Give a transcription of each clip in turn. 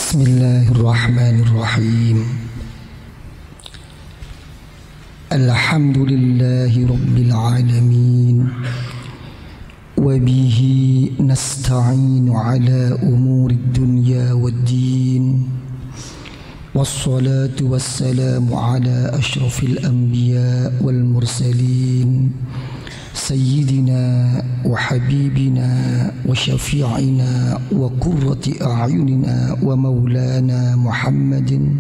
Bismillahirrahmanirrahim. Alhamdulillahi rabbil alamin. Wa bihi nasta'inu ala umuri dunya waddin. Wassalatu wassalamu ala ashrafil anbiya wal mursalin. Sayyidina wa habibina wa syafi'ina wa qurrati a'yunina wa maulana Muhammadin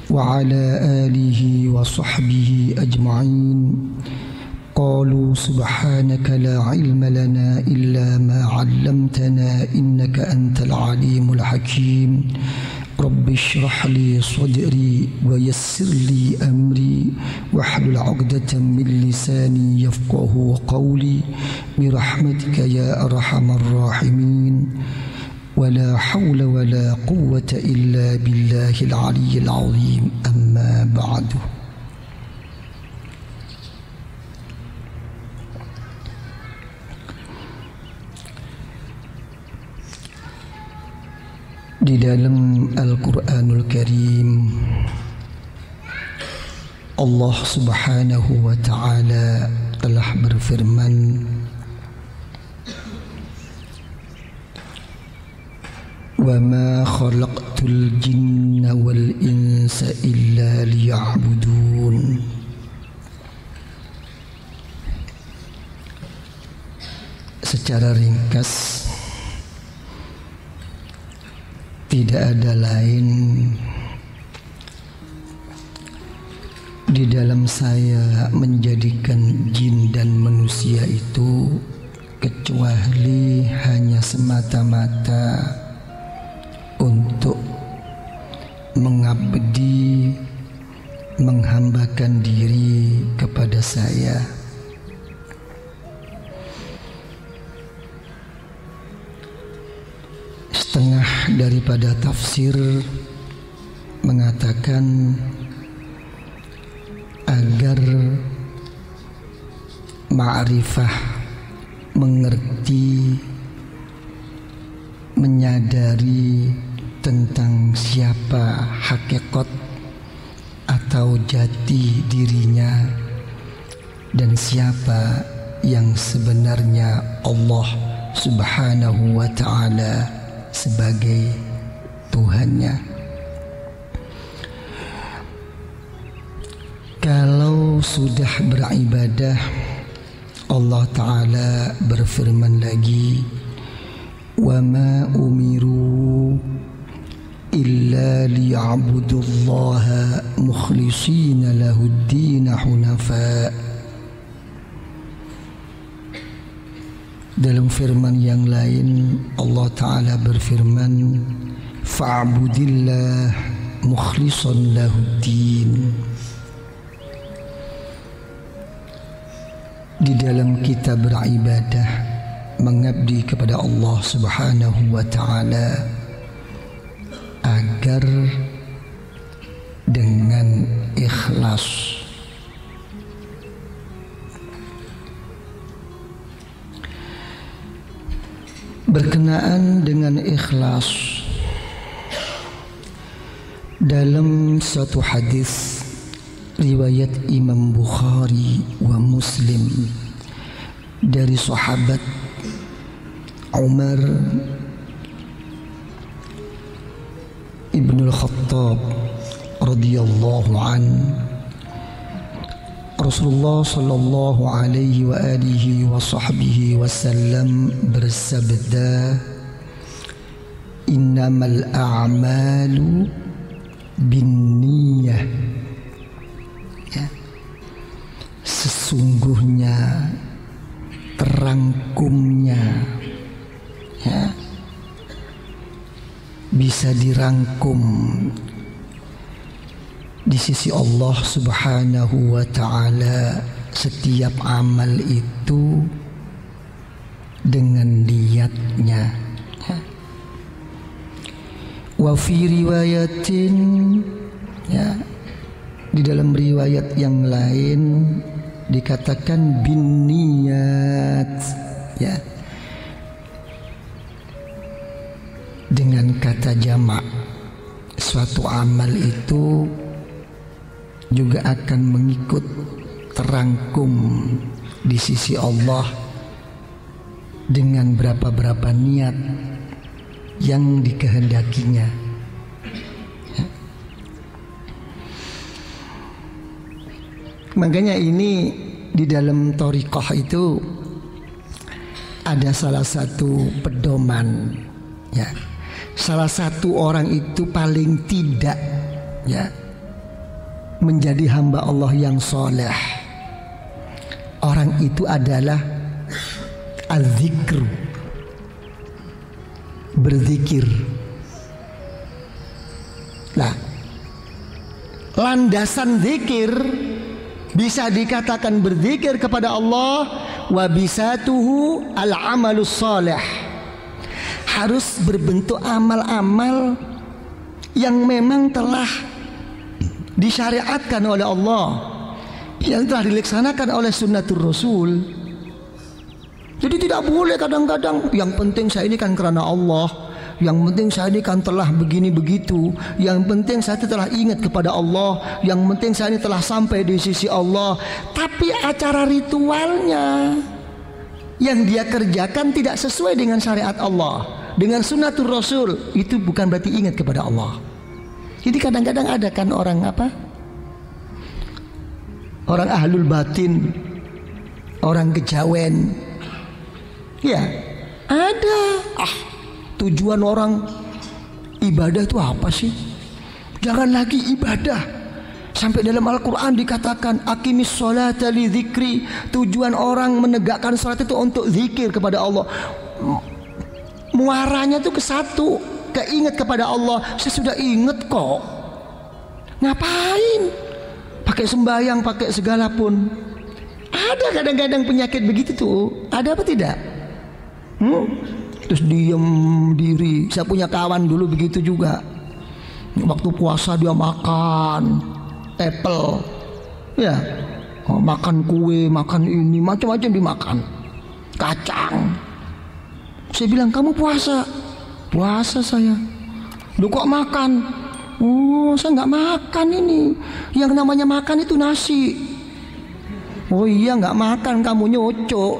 wa ala alihi wa sahbihi ajma'in. Qalu subhanaka la ilma lana illa ma 'allamtana innaka antal alimul hakim. Rabbi shrah li sadri wa yassir li amri wahlul 'uqdatam min lisani yafqahu qawli bi rahmatika ya arhamar rahimin. Wala hawla wala quwwata illa billahil aliyyil 'azim. Amma ba'du. Di dalam Al-Quranul Karim, Allah Subhanahu wa Ta'ala telah berfirman, "Wa ma khalaqtul jinna wal insa illa liya'budun." Secara ringkas, tidak ada lain di dalam saya menjadikan jin dan manusia itu kecuali hanya semata-mata untuk mengabdi, menghambakan diri kepada saya. Setengah daripada tafsir mengatakan agar ma'rifah, mengerti, menyadari tentang siapa hakikat atau jati dirinya dan siapa yang sebenarnya Allah Subhanahu wa Ta'ala sebagai Tuhannya. Kalau sudah beribadah, Allah Ta'ala berfirman lagi, "Wa ma umiru illa liya'budullaha mukhlishina lahud-din hunafa." Dalam firman yang lain, Allah Ta'ala berfirman, "Fa'budillah mukhlishan lahuddin." Di dalam kita beribadah, mengabdi kepada Allah Subhanahu wa Ta'ala agar dengan ikhlas. Berkenaan dengan ikhlas, dalam satu hadis riwayat Imam Bukhari wa Muslim dari sahabat Umar ibn al-Khattab radhiyallahu anhu, Rasulullah sallallahu alaihi wa alihi wa sahbihi wasallam bersabda, "Innamal a'malu binniyah." Ya. Sesungguhnya, terangkumnya, ya, bisa dirangkum di sisi Allah Subhanahu wa Ta'ala setiap amal itu dengan niatnya. Wa fi riwayatin, ya, di dalam riwayat yang lain dikatakan bin niyat, ya, dengan kata ulama, suatu amal itu juga akan mengikut terangkum di sisi Allah dengan berapa niat yang dikehendakinya. Makanya ini di dalam thariqah itu ada salah satu pedoman, ya. Salah satu orang itu paling tidak, ya, menjadi hamba Allah yang soleh. Orang itu adalah az-zikr, berzikir. Nah, landasan zikir bisa dikatakan berzikir kepada Allah, wa bisatuhu al-amalus salih. Harus berbentuk amal-amal yang memang telah disyariatkan oleh Allah, yang telah dilaksanakan oleh sunnatur Rasul. Jadi tidak boleh kadang-kadang yang penting saya ini kan karena Allah, yang penting saya ini kan telah begini begitu, yang penting saya telah ingat kepada Allah, yang penting saya ini telah sampai di sisi Allah. Tapi acara ritualnya yang dia kerjakan tidak sesuai dengan syariat Allah, dengan sunnatur Rasul, itu bukan berarti ingat kepada Allah. Jadi kadang-kadang ada kan orang apa? Orang ahlul batin, orang kejawen. Ya, ada. Tujuan orang ibadah itu apa sih? Jangan lagi ibadah. Sampai dalam Al-Quran dikatakan aqimis sholata li dzikri. Tujuan orang menegakkan sholat itu untuk zikir kepada Allah. Muaranya itu ke satu, keinget kepada Allah. Saya sudah ingat kok. Ngapain? Pakai sembahyang, pakai segala pun. Ada kadang-kadang penyakit begitu tuh. Ada apa tidak? Terus diem diri. Saya punya kawan dulu begitu juga. Waktu puasa dia makan apple, ya, makan kue, makan ini, macam-macam dimakan, kacang. Saya bilang, kamu puasa? Puasa saya. Lu kok makan? Oh, saya nggak makan ini. Yang namanya makan itu nasi. Oh iya, nggak makan, kamu nyocok.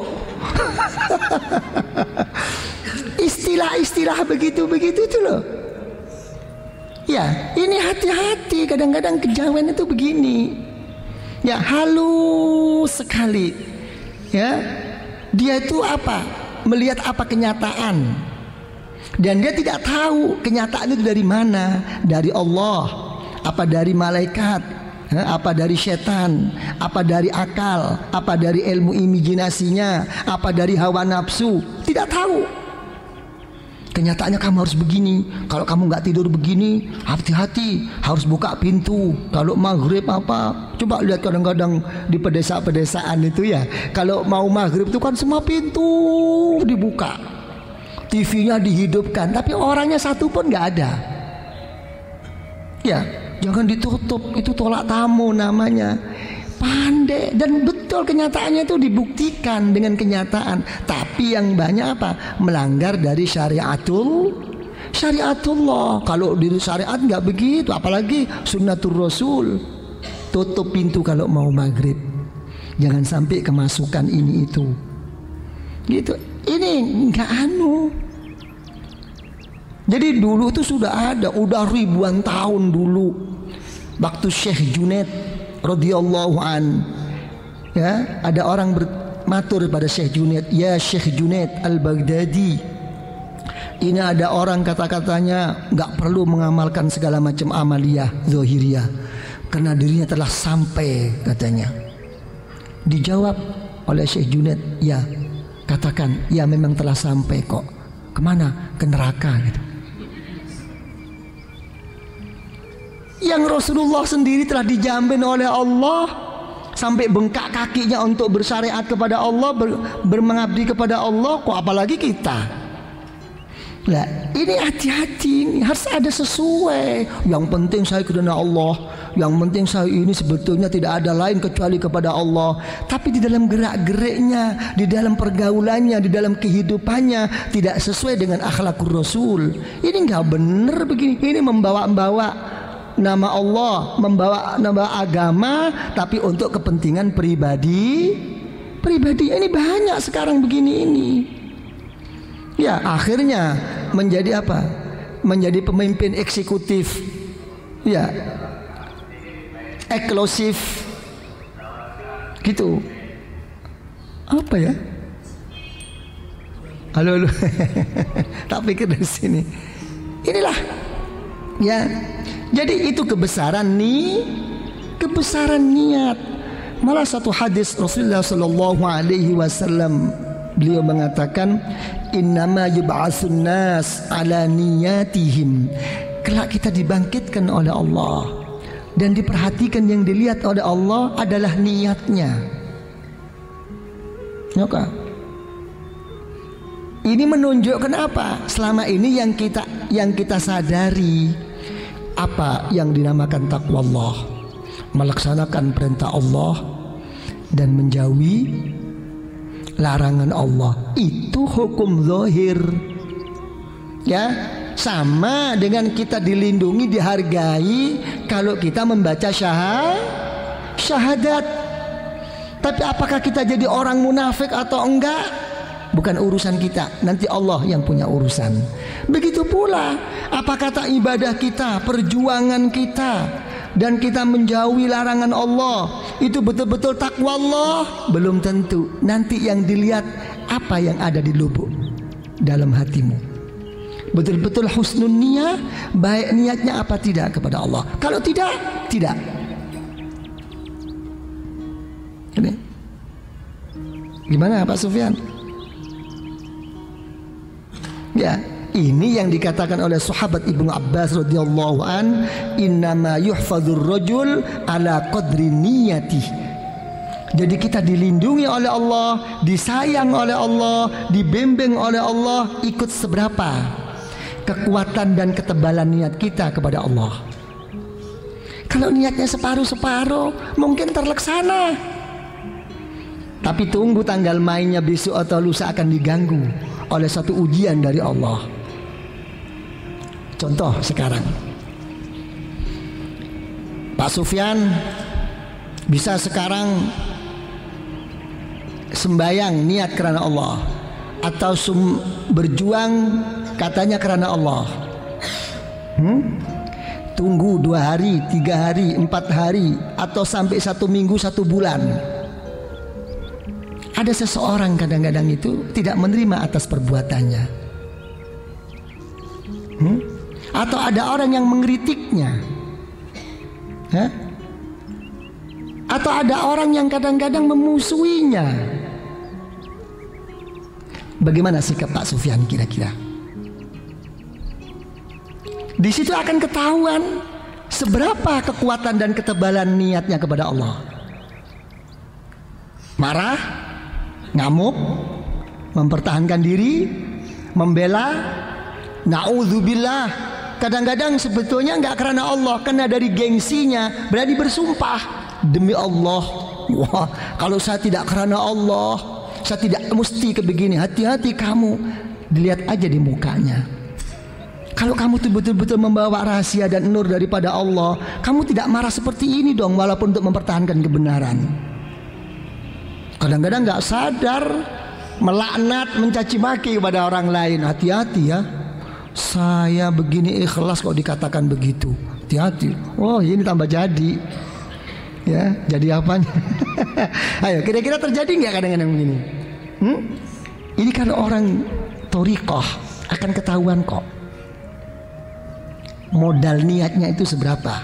Istilah-istilah begitu-begitu itu loh. Ya, ini hati-hati. Kadang-kadang kejawen itu begini. Ya, halus sekali. Ya, dia itu apa? Melihat apa kenyataan. Dan dia tidak tahu kenyataan itu dari mana. Dari Allah, apa dari malaikat, apa dari setan, apa dari akal, apa dari ilmu imajinasinya, apa dari hawa nafsu. Tidak tahu. Kenyataannya kamu harus begini. Kalau kamu nggak tidur begini, hati-hati, harus buka pintu. Kalau maghrib apa? Coba lihat kadang-kadang di pedesaan itu ya. Kalau mau maghrib itu kan semua pintu dibuka, TV-nya dihidupkan, tapi orangnya satu pun nggak ada. Ya, jangan ditutup. Itu tolak tamu namanya. Pandai, dan betul kenyataannya itu dibuktikan dengan kenyataan. Tapi yang banyak apa? Melanggar dari syariatullah. Kalau di syariat nggak begitu, apalagi sunnatur Rasul. Tutup pintu kalau mau maghrib, jangan sampai kemasukan ini itu. Gitu. Ini nggak anu. Jadi dulu itu sudah ada, udah ribuan tahun dulu. Waktu Syekh Junaid radhiyallahu an, ya, ada orang bermatur pada Syekh Junaid, ya Syekh Junaid al-Baghdadi, ini ada orang kata-katanya nggak perlu mengamalkan segala macam amaliyah zahiriyah karena dirinya telah sampai, katanya. Dijawab oleh Syekh Junaid, ya, katakan, ya memang telah sampai kok. Kemana? Ke neraka, gitu. Yang Rasulullah sendiri telah dijamin oleh Allah sampai bengkak kakinya untuk bersyariat kepada Allah, bermengabdi kepada Allah, kok apalagi kita. Lah, ini hati-hati, harus ada sesuai. Yang penting saya karena Allah, Yang penting saya ini sebetulnya tidak ada lain kecuali kepada Allah. Tapi di dalam gerak-geriknya, di dalam pergaulannya, di dalam kehidupannya tidak sesuai dengan akhlakul Rasul. Ini nggak benar begini. Ini membawa nama Allah, membawa nama agama, tapi untuk kepentingan pribadi. Ini banyak sekarang begini ini. Ya, akhirnya menjadi apa? Menjadi pemimpin eksekutif. Ya, eksklusif. Gitu. Apa ya? Halo. Tak pikir dari sini. Inilah. Ya. Jadi itu kebesaran niat. Malah satu hadis Rasulullah sallallahu alaihi wasallam, beliau mengatakan, innama yub'atsun nas ala niyatihim. Kelak kita dibangkitkan oleh Allah, dan diperhatikan yang dilihat oleh Allah adalah niatnya. Maka ini menunjukkan apa? Selama ini yang kita sadari apa yang dinamakan takwa Allah, melaksanakan perintah Allah dan menjauhi larangan Allah. Itu hukum zahir. Ya, sama dengan kita dilindungi, dihargai kalau kita membaca syahadat. Tapi apakah kita jadi orang munafik atau enggak? Bukan urusan kita, nanti Allah yang punya urusan. Begitu pula apa kata ibadah kita, perjuangan kita, dan kita menjauhi larangan Allah, itu betul-betul takwa Allah? Belum tentu. Nanti yang dilihat apa yang ada di lubuk dalam hatimu. Betul-betul husnul niyah, baik niatnya apa tidak kepada Allah. Kalau tidak. Ini gimana Pak Sufyan? Ya, ini yang dikatakan oleh sahabat Ibnu Abbas radhiyallahu an, innama yuhfadzur rajul ala qadri niyati. Jadi kita dilindungi oleh Allah, disayang oleh Allah, dibimbing oleh Allah, ikut seberapa kekuatan dan ketebalan niat kita kepada Allah. Kalau niatnya separuh-separuh, mungkin terlaksana, tapi tunggu tanggal mainnya besok atau lusa akan diganggu oleh satu ujian dari Allah. Contoh sekarang, Pak Sufyan bisa sekarang sembayang niat karena Allah, atau berjuang katanya karena Allah. Tunggu 2 hari, 3 hari, 4 hari, atau sampai 1 minggu, 1 bulan. Ada seseorang kadang-kadang itu tidak menerima atas perbuatannya, atau ada orang yang mengkritiknya, atau ada orang yang kadang-kadang memusuhinya. Bagaimana sikap Pak Sufyan kira-kira? Di situ akan ketahuan seberapa kekuatan dan ketebalan niatnya kepada Allah. Marah, ngamuk, mempertahankan diri, membela, na'udzubillah. Kadang-kadang sebetulnya enggak karena Allah, karena dari gengsinya berani bersumpah, demi Allah, wah, kalau saya tidak karena Allah, saya tidak mesti kebegini. Hati-hati kamu, dilihat aja di mukanya. Kalau kamu tuh betul-betul membawa rahasia dan nur daripada Allah, kamu tidak marah seperti ini dong, walaupun untuk mempertahankan kebenaran. Kadang-kadang nggak sadar melaknat, mencaci maki kepada orang lain. Hati-hati ya, saya begini ikhlas kok dikatakan begitu. Hati-hati. Oh, ini tambah jadi. Ya, jadi apanya? Ayo, kira-kira terjadi nggak kadang-kadang begini? Ini kan orang thoriqah akan ketahuan kok. Modal niatnya itu seberapa?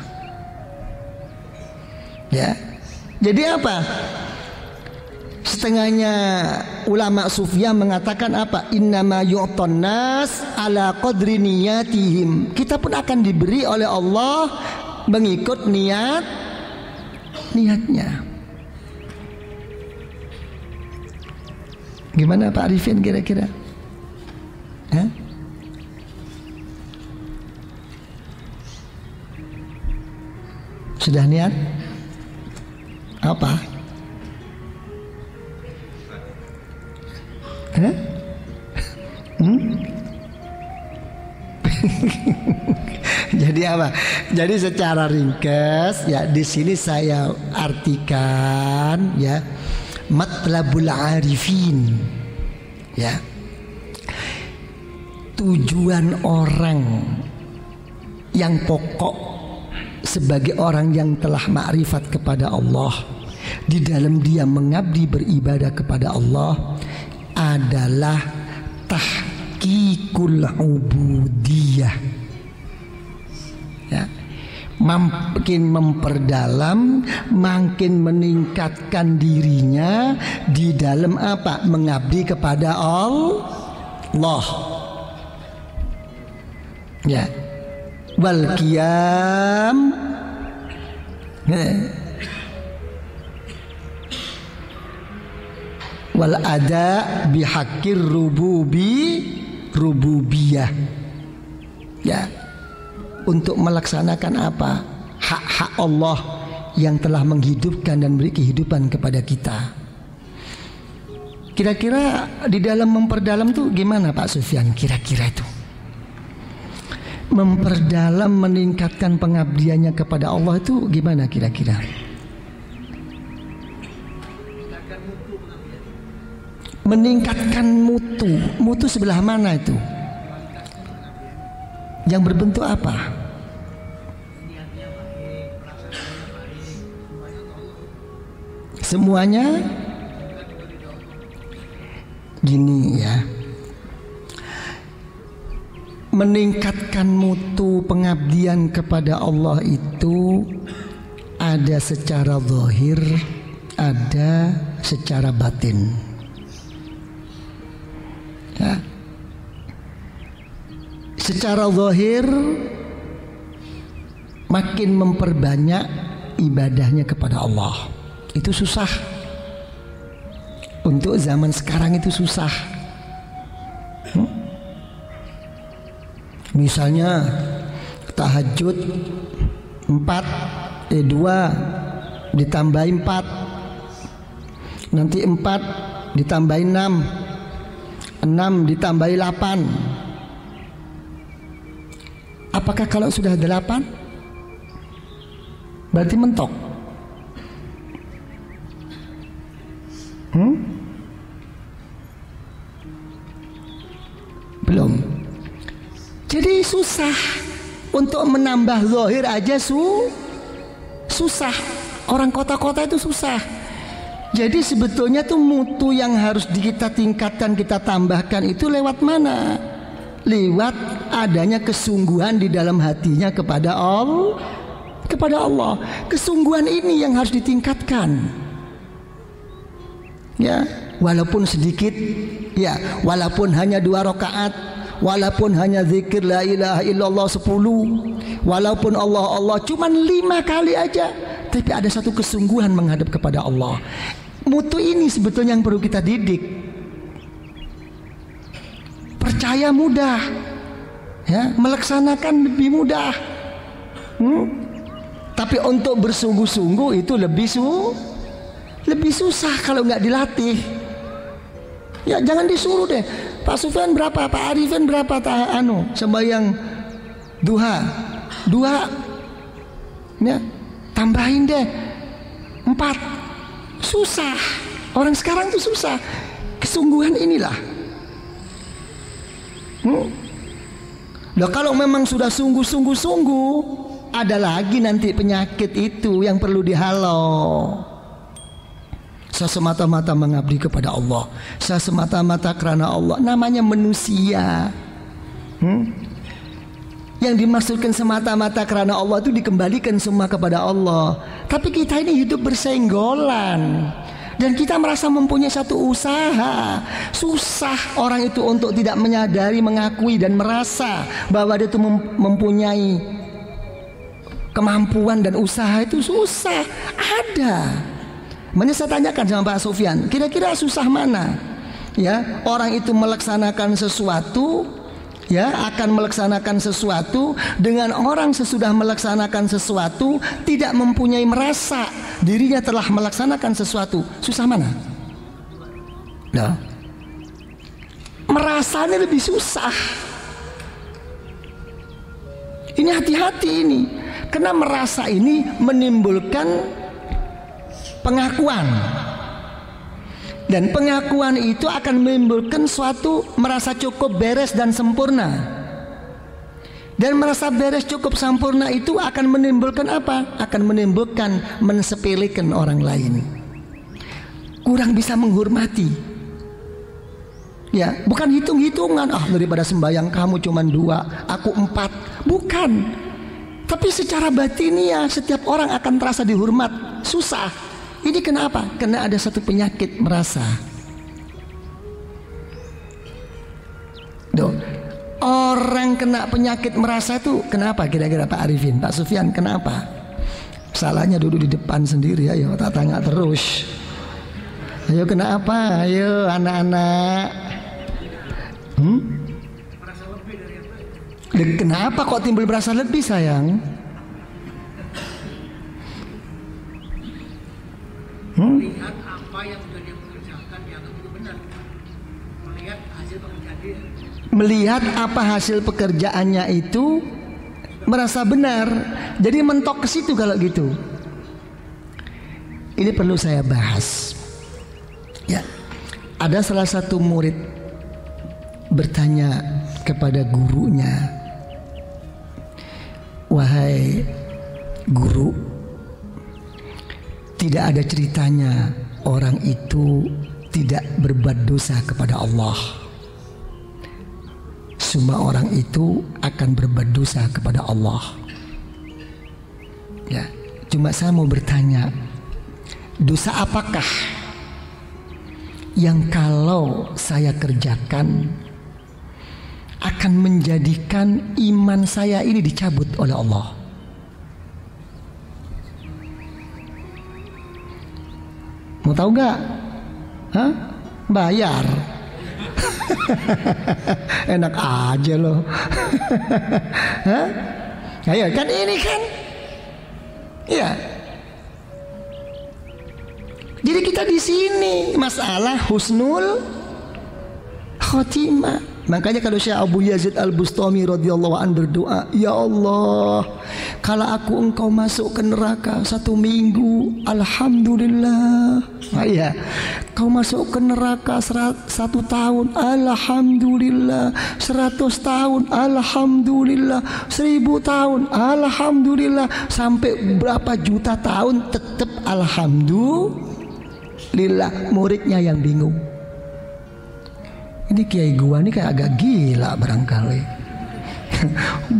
Ya. Jadi apa? Setengahnya ulama sufiyah mengatakan apa? Innama yu'ton nas ala qadri niyatihim. Kita pun akan diberi oleh Allah mengikut niatnya. Gimana Pak Arifin kira-kira? Sudah niat? Apa? Jadi apa? Jadi secara ringkas ya di sini saya artikan ya matlabul arifin ya, tujuan orang yang pokok sebagai orang yang telah makrifat kepada Allah di dalam dia mengabdi beribadah kepada Allah adalah tahqiqul ubudiyah ya, makin memperdalam, makin meningkatkan dirinya di dalam apa? Mengabdi kepada Allah ya, wal qiyam wal ada bihaqqir rububiyah ya, untuk melaksanakan apa? Hak-hak Allah yang telah menghidupkan dan beri kehidupan kepada kita. Kira-kira di dalam memperdalam tuh gimana Pak Sufyan? Kira-kira itu memperdalam, meningkatkan pengabdiannya kepada Allah itu gimana kira-kira? Meningkatkan mutu sebelah mana itu? Yang berbentuk apa? Semuanya gini ya, meningkatkan mutu pengabdian kepada Allah itu ada secara zahir, ada secara batin ya. Secara zahir makin memperbanyak ibadahnya kepada Allah. Itu susah. Untuk zaman sekarang itu susah. Misalnya tahajud 2 ditambahi 4, nanti 4 ditambahi 6 ditambahi 8. Apakah kalau sudah 8 berarti mentok? Belum. Jadi susah untuk menambah zahir aja susah. Orang kota-kota itu susah. Jadi sebetulnya tuh mutu yang harus kita tingkatkan, kita tambahkan itu lewat mana? Lewat adanya kesungguhan di dalam hatinya kepada Allah. Kesungguhan ini yang harus ditingkatkan. Ya, walaupun sedikit, ya, walaupun hanya 2 rakaat, walaupun hanya zikir la ilaha illallah 10, walaupun Allah cuman 5 kali aja, tapi ada satu kesungguhan menghadap kepada Allah. Mutu ini sebetulnya yang perlu kita didik. Percaya mudah ya, melaksanakan lebih mudah. Tapi untuk bersungguh-sungguh itu lebih susah kalau nggak dilatih. Ya jangan disuruh deh. Pak Sufyan berapa? Pak Arifin berapa? Sembahyang duha 2 ya, tambahin deh 4. Susah. Orang sekarang tuh susah. Kesungguhan inilah. Nah, kalau memang sudah sungguh-sungguh, ada lagi nanti penyakit itu yang perlu dihalau. Saya semata-mata mengabdi kepada Allah, saya semata-mata karena Allah. Namanya manusia. Yang dimaksudkan semata-mata karena Allah itu dikembalikan semua kepada Allah. Tapi kita ini hidup bersenggolan, dan kita merasa mempunyai satu usaha. Susah orang itu untuk tidak menyadari, mengakui dan merasa bahwa dia itu mempunyai kemampuan dan usaha. Itu susah. Ada. Makanya saya tanyakan sama Pak Sufyan, kira-kira susah mana? Ya, orang itu melaksanakan sesuatu ya akan melaksanakan sesuatu dengan orang sesudah melaksanakan sesuatu tidak mempunyai merasa dirinya telah melaksanakan sesuatu, susah mana? Nah, merasanya lebih susah. Ini hati-hati ini, karena merasa ini menimbulkan pengakuan. Dan pengakuan itu akan menimbulkan suatu merasa cukup, beres dan sempurna. Dan merasa beres, cukup, sempurna itu akan menimbulkan apa? Akan menimbulkan mensepelekan orang lain. Kurang bisa menghormati. Ya, bukan hitung-hitungan. Daripada sembahyang kamu cuma 2, aku 4. Bukan. Tapi secara batiniah setiap orang akan terasa dihormat. Susah. Ini kenapa? Karena ada satu penyakit merasa. Orang kena penyakit merasa itu kenapa kira-kira Pak Arifin, Pak Sufyan, kenapa? Salahnya duduk di depan sendiri. Ayo tak tanya terus. Ayo kenapa? Ayo anak-anak. Kenapa kok timbul merasa lebih, sayang? Melihat apa yang sudah dia kerjakan dianggap itu benar. Melihat hasil pekerjaan dia. Melihat apa hasil pekerjaannya itu merasa benar. Jadi mentok ke situ kalau gitu. Ini perlu saya bahas. Ya. Ada salah satu murid bertanya kepada gurunya, "Wahai guru, tidak ada ceritanya orang itu tidak berbuat dosa kepada Allah. Semua orang itu akan berbuat dosa kepada Allah. Ya, cuma saya mau bertanya, dosa apakah yang kalau saya kerjakan akan menjadikan iman saya ini dicabut oleh Allah?" Mau tahu gak? Bayar. Enak aja loh. Ayo kan ini kan. Iya. Jadi kita di sini masalah husnul khotimah. Makanya kalau Syekh Abu Yazid Al-Bustami radhiyallahu an berdoa, "Ya Allah, kalau aku engkau masuk ke neraka 1 minggu, alhamdulillah. Ya, kau masuk ke neraka 1 tahun, alhamdulillah. 100 tahun, alhamdulillah. 1000 tahun, alhamdulillah. Sampai berapa juta tahun tetap alhamdulillah." Muridnya yang bingung. Ini kiai gua nih kayak agak gila barangkali.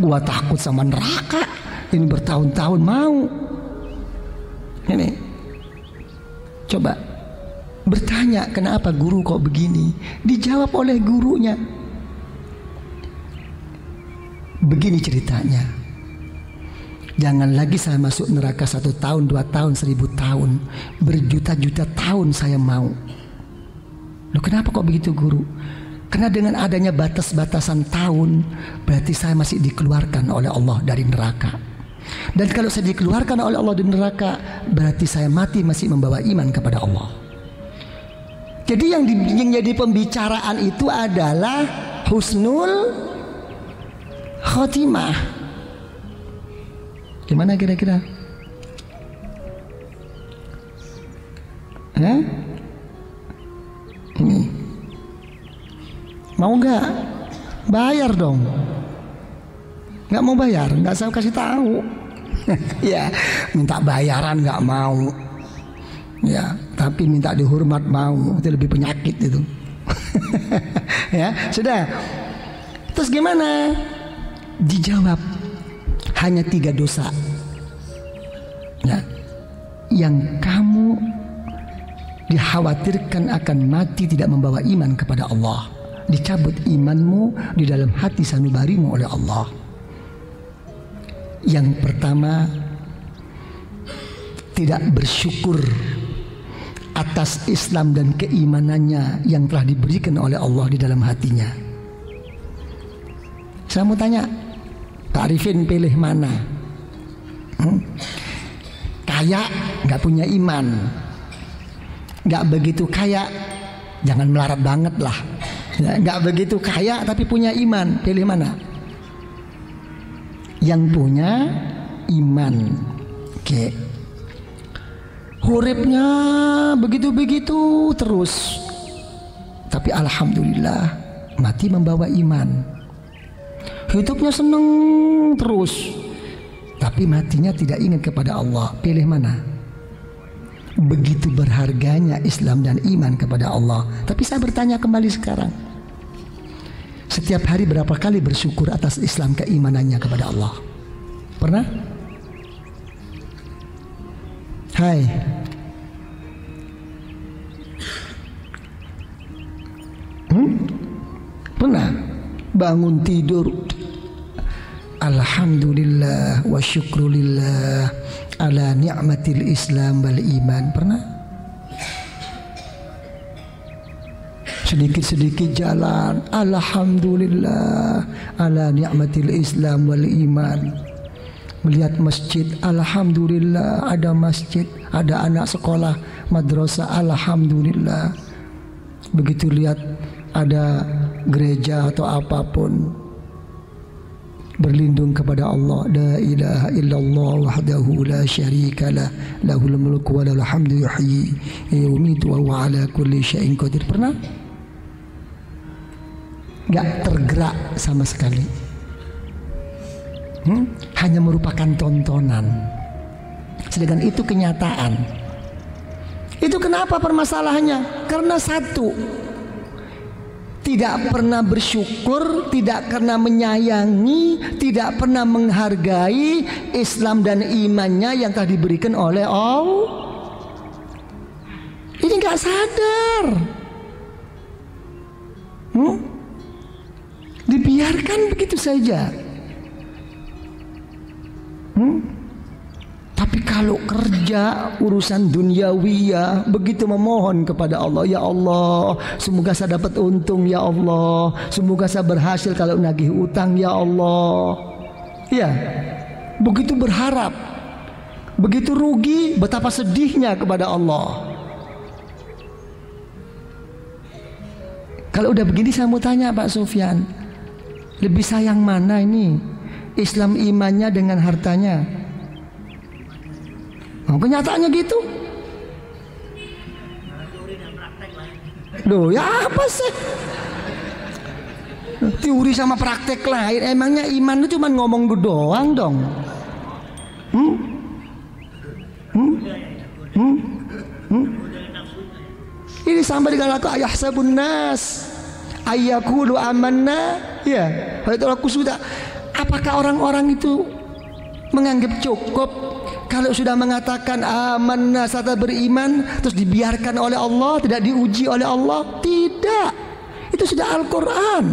Gua takut sama neraka. Ini bertahun-tahun mau. Ini coba bertanya, kenapa guru kok begini? Dijawab oleh gurunya. Begini ceritanya. Jangan lagi saya masuk neraka 1 tahun, 2 tahun, 1000 tahun. Berjuta-juta tahun saya mau. Loh, kenapa kok begitu guru? Karena dengan adanya batas-batasan tahun, berarti saya masih dikeluarkan oleh Allah dari neraka. Dan kalau saya dikeluarkan oleh Allah dari neraka, berarti saya mati masih membawa iman kepada Allah. Jadi yang jadi pembicaraan itu adalah husnul khotimah. Gimana kira-kira? Ini mau nggak? Bayar dong. Nggak mau bayar, nggak saya kasih tahu. Ya, minta bayaran nggak mau. Ya, tapi minta dihormat mau. Itu lebih penyakit itu. Ya, sudah. Terus gimana? Dijawab hanya 3 dosa. Ya, yang kamu dikhawatirkan akan mati tidak membawa iman kepada Allah. Dicabut imanmu di dalam hati sanubarimu oleh Allah. Yang pertama, tidak bersyukur atas Islam dan keimanannya yang telah diberikan oleh Allah di dalam hatinya. Saya mau tanya, Pak Arifin pilih mana? Kaya nggak punya iman, nggak begitu kaya, jangan melarat banget lah. Nggak begitu kaya tapi punya iman, pilih mana? Yang punya iman. Oke. Huripnya begitu-begitu terus, tapi alhamdulillah mati membawa iman. Hidupnya seneng terus, tapi matinya tidak ingat kepada Allah. Pilih mana? Begitu berharganya Islam dan iman kepada Allah. Tapi saya bertanya kembali sekarang, setiap hari berapa kali bersyukur atas Islam keimanannya kepada Allah? Pernah? Hai. Pernah bangun tidur, alhamdulillah wa syukrulillah ala ni'matil Islam wal iman? Pernah? Sedikit-sedikit jalan, alhamdulillah ala ni'matil Islam wal iman. Melihat masjid, alhamdulillah ada masjid, ada anak sekolah madrasah, alhamdulillah. Begitu lihat ada gereja atau apapun, berlindung kepada Allah. La ilaha illallah wahdahu la syarikalah, lahul mulku wa lahul hamdu yuhyi wa yumiitu wa huwa ala kulli syai'in qadir. Pernah? Gak tergerak sama sekali. Hanya merupakan tontonan. Sedangkan itu kenyataan. Itu kenapa permasalahannya? Karena satu, tidak pernah bersyukur, tidak pernah menyayangi, tidak pernah menghargai Islam dan imannya yang telah diberikan oleh Allah. Ini gak sadar. Dibiarkan begitu saja. Tapi kalau kerja urusan duniawiyah, begitu memohon kepada Allah, ya Allah, semoga saya dapat untung, ya Allah, semoga saya berhasil kalau nagih utang, ya Allah. Ya, begitu berharap, begitu rugi, betapa sedihnya kepada Allah. Kalau udah begini saya mau tanya Pak Sufyan, lebih sayang mana ini? Islam imannya dengan hartanya? Oh, kenyataannya gitu. Loh, ya apa sih? Teori sama praktek lain. Emangnya iman itu cuma ngomong doang dong? Ini sama dengan aku ayahsabun nas ayyaqulu amanna. Ya, itu aku sudah. Apakah orang-orang itu menganggap cukup kalau sudah mengatakan amanna, serta beriman, terus dibiarkan oleh Allah, tidak diuji oleh Allah? Tidak. Itu sudah Al-Quran.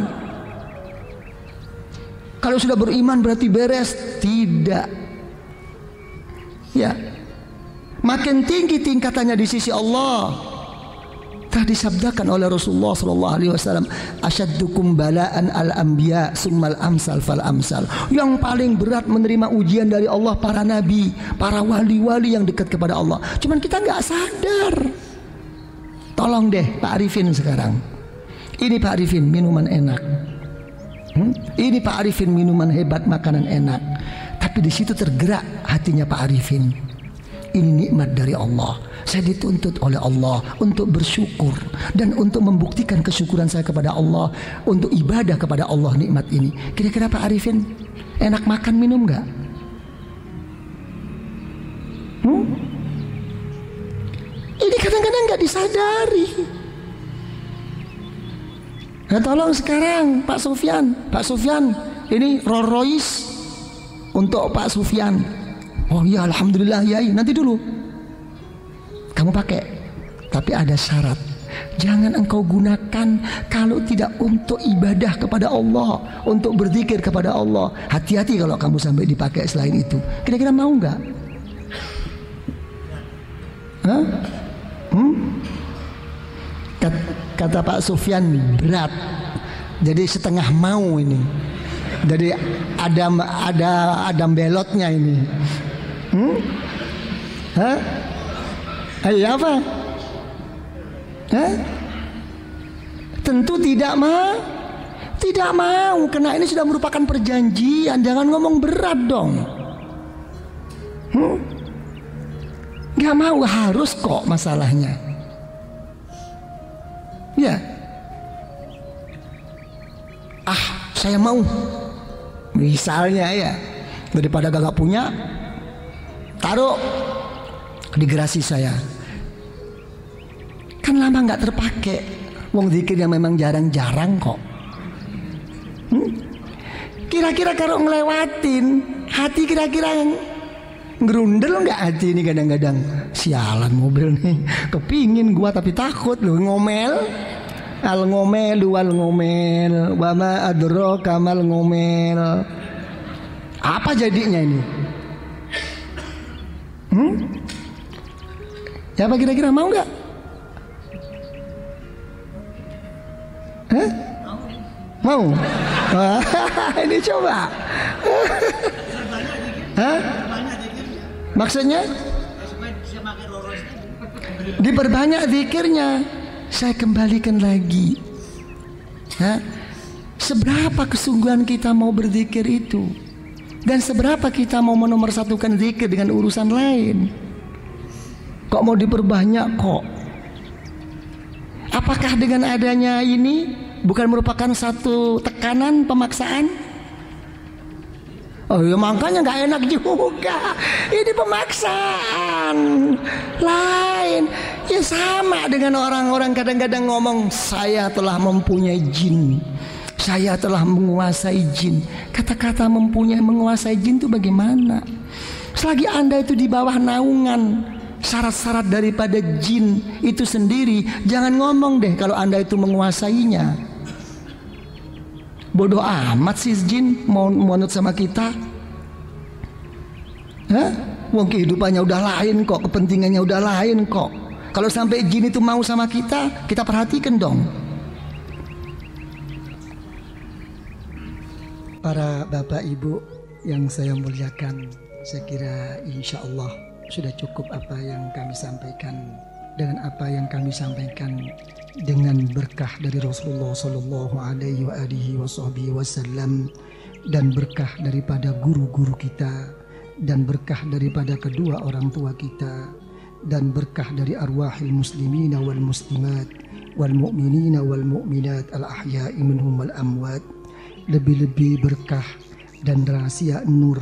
Kalau sudah beriman berarti beres? Tidak. Ya, makin tinggi tingkatannya di sisi Allah. Telah disabdakan oleh Rasulullah SAW, asyaddukum bala'an al-anbiya summal amsal fal amsal. Yang paling berat menerima ujian dari Allah para nabi, para wali-wali yang dekat kepada Allah. Cuman kita nggak sadar. Tolong deh Pak Arifin sekarang. Ini Pak Arifin minuman enak. Ini Pak Arifin minuman hebat, makanan enak. Tapi di situ tergerak hatinya Pak Arifin. Ini nikmat dari Allah. Saya dituntut oleh Allah untuk bersyukur dan untuk membuktikan kesyukuran saya kepada Allah, untuk ibadah kepada Allah nikmat ini. Kira-kira Pak Arifin enak makan minum nggak? Ini kadang-kadang nggak disadari. Nah, tolong sekarang Pak Sufyan, ini Rolls Royce untuk Pak Sufyan. Oh ya, alhamdulillah ya, nanti dulu kamu pakai, tapi ada syarat. Jangan engkau gunakan kalau tidak untuk ibadah kepada Allah, untuk berzikir kepada Allah. Hati-hati kalau kamu sampai dipakai selain itu. Kira-kira mau nggak? Kata Pak Sufyan berat, jadi setengah mau ini. Jadi ada belotnya ini. Hah? Ayo apa? Hah? Tentu tidak mau. Tidak mau, karena ini sudah merupakan perjanjian. Jangan ngomong berat dong. Gak mau, harus kok masalahnya. Ya. Saya mau. Misalnya ya, daripada gak punya, taruh di gerasi saya. Kan lama gak terpakai. Wong zikir yang memang jarang-jarang kok. Kira-kira kalau ngelewatin hati, kira-kira ngerundel nggak hati ini kadang-kadang. Sialan mobil nih, kepingin gua tapi takut loh. Ngomel, al ngomel wama adro kamal ngomel. Apa jadinya ini? Siapa kira-kira mau nggak? Mau? Ini coba. Maksudnya? Diperbanyak zikirnya. Saya kembalikan lagi. Seberapa kesungguhan kita mau berzikir itu, dan seberapa kita mau menomorsatukan zikir dengan urusan lain. Kok mau diperbanyak kok? Apakah dengan adanya ini bukan merupakan satu tekanan, pemaksaan? Oh ya, makanya nggak enak juga. Ini pemaksaan lain. Ya sama dengan orang-orang kadang-kadang ngomong, saya telah mempunyai jin, saya telah menguasai jin. Kata-kata mempunyai, menguasai jin itu bagaimana? Selagi Anda itu di bawah naungan syarat-syarat daripada jin itu sendiri, jangan ngomong deh kalau Anda itu menguasainya. Bodoh amat sih jin mau nut sama kita. Wong kehidupannya udah lain kok, kepentingannya udah lain kok. Kalau sampai jin itu mau sama kita, kita perhatikan dong. Para bapak ibu yang saya muliakan, saya kira insya Allah sudah cukup apa yang kami sampaikan. Dengan apa yang kami sampaikan, dengan berkah dari Rasulullah Sallallahu Alaihi Wasallam, dan berkah daripada guru-guru kita, dan berkah daripada kedua orang tua kita, dan berkah dari arwahil muslimina wal muslimat wal mu'minina wal mu'minat al ahya'i minhum wal amwat. Lebih-lebih berkah dan rahasia nur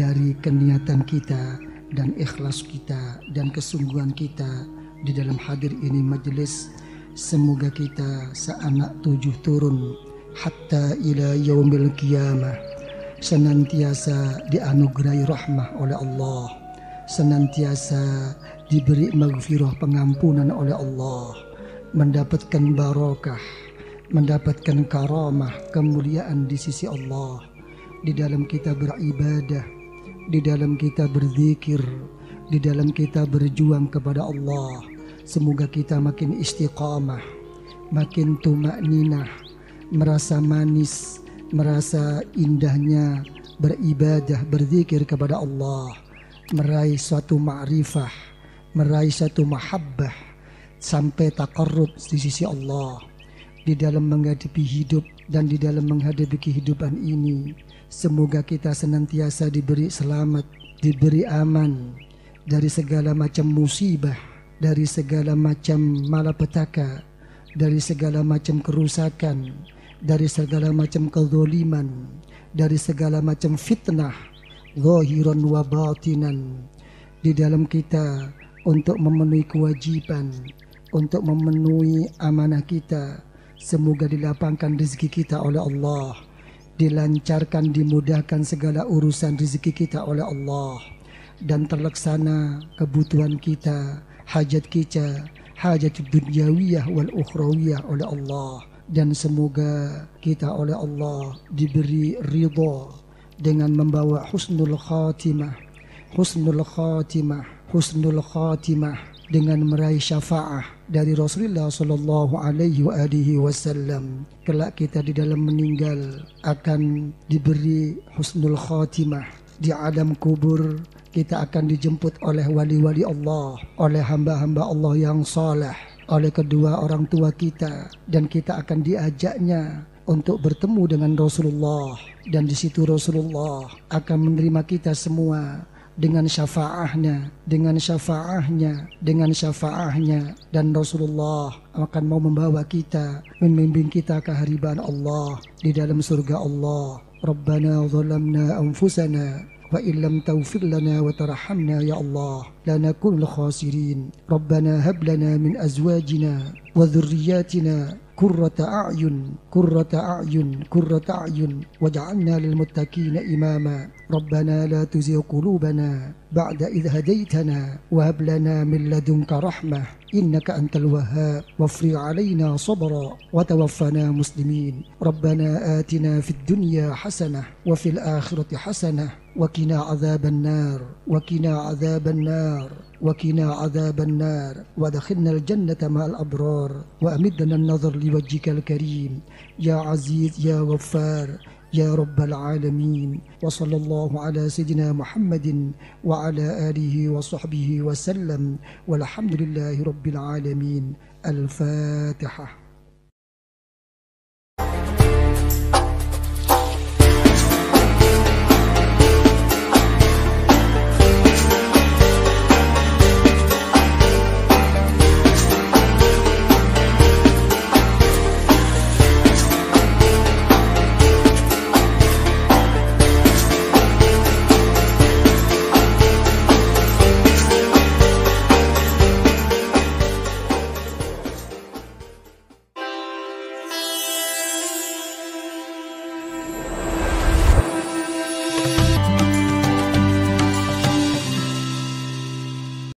dari keniatan kita dan ikhlas kita dan kesungguhan kita di dalam hadir ini majelis. Semoga kita seanak 7 turun hatta ila yaumil qiyamah senantiasa dianugerahi rahmah oleh Allah, senantiasa diberi maghfirah, pengampunan oleh Allah, mendapatkan barakah, mendapatkan karamah, kemuliaan di sisi Allah, di dalam kita beribadah, di dalam kita berzikir, di dalam kita berjuang kepada Allah. Semoga kita makin istiqamah, makin tumakninah, merasa manis, merasa indahnya beribadah, berzikir kepada Allah, meraih suatu ma'rifah, meraih suatu mahabbah, sampai taqarrub di sisi Allah. Di dalam menghadapi hidup dan di dalam menghadapi kehidupan ini, semoga kita senantiasa diberi selamat, diberi aman dari segala macam musibah, dari segala macam malapetaka, dari segala macam kerusakan, dari segala macam kezaliman, dari segala macam fitnah zahiran wa batinan. Di dalam kita untuk memenuhi kewajiban, untuk memenuhi amanah kita, semoga dilapangkan rezeki kita oleh Allah, dilancarkan, dimudahkan segala urusan rezeki kita oleh Allah, dan terlaksana kebutuhan kita, hajat kita, hajat dunyawiyah wal ukhrawiyah oleh Allah. Dan semoga kita oleh Allah diberi ridha dengan membawa husnul khatimah, husnul khatimah, husnul khatimah dengan meraih syafaat dari Rasulullah sallallahu alaihi wasallam. Kelak kita di dalam meninggal akan diberi husnul khatimah. Di alam kubur kita akan dijemput oleh wali-wali Allah, oleh hamba-hamba Allah yang saleh, oleh kedua orang tua kita, dan kita akan diajaknya untuk bertemu dengan Rasulullah, dan di situ Rasulullah akan menerima kita semua dengan syafaahnya, dan Rasulullah akan mau membawa kita, membimbing kita ke hariban Allah di dalam surga Allah. Rabbana zalamna anfusana wa illam taghfir lana wa tarhamna ya Allah lanakunul khasirin. Rabbana hab lana min azwajina wa dhurriyyatina قرة أعين واجعلنا للمتقين إماما. ربنا لا تزغ قلوبنا بعد إذ هديتنا وهب لنا من لدنك رحمة إنك أنت الوهاب وافرغ علينا صبرا وتوفنا مسلمين. ربنا آتنا في الدنيا حسنة وفي الآخرة حسنة وقنا عذاب النار وادخلنا الجنة مع الأبرار وأمدنا النظر لوجهك الكريم يا عزيز يا غفار يا رب العالمين. وصلى الله على سيدنا محمد وعلى آله وصحبه وسلم والحمد لله رب العالمين. الفاتحة.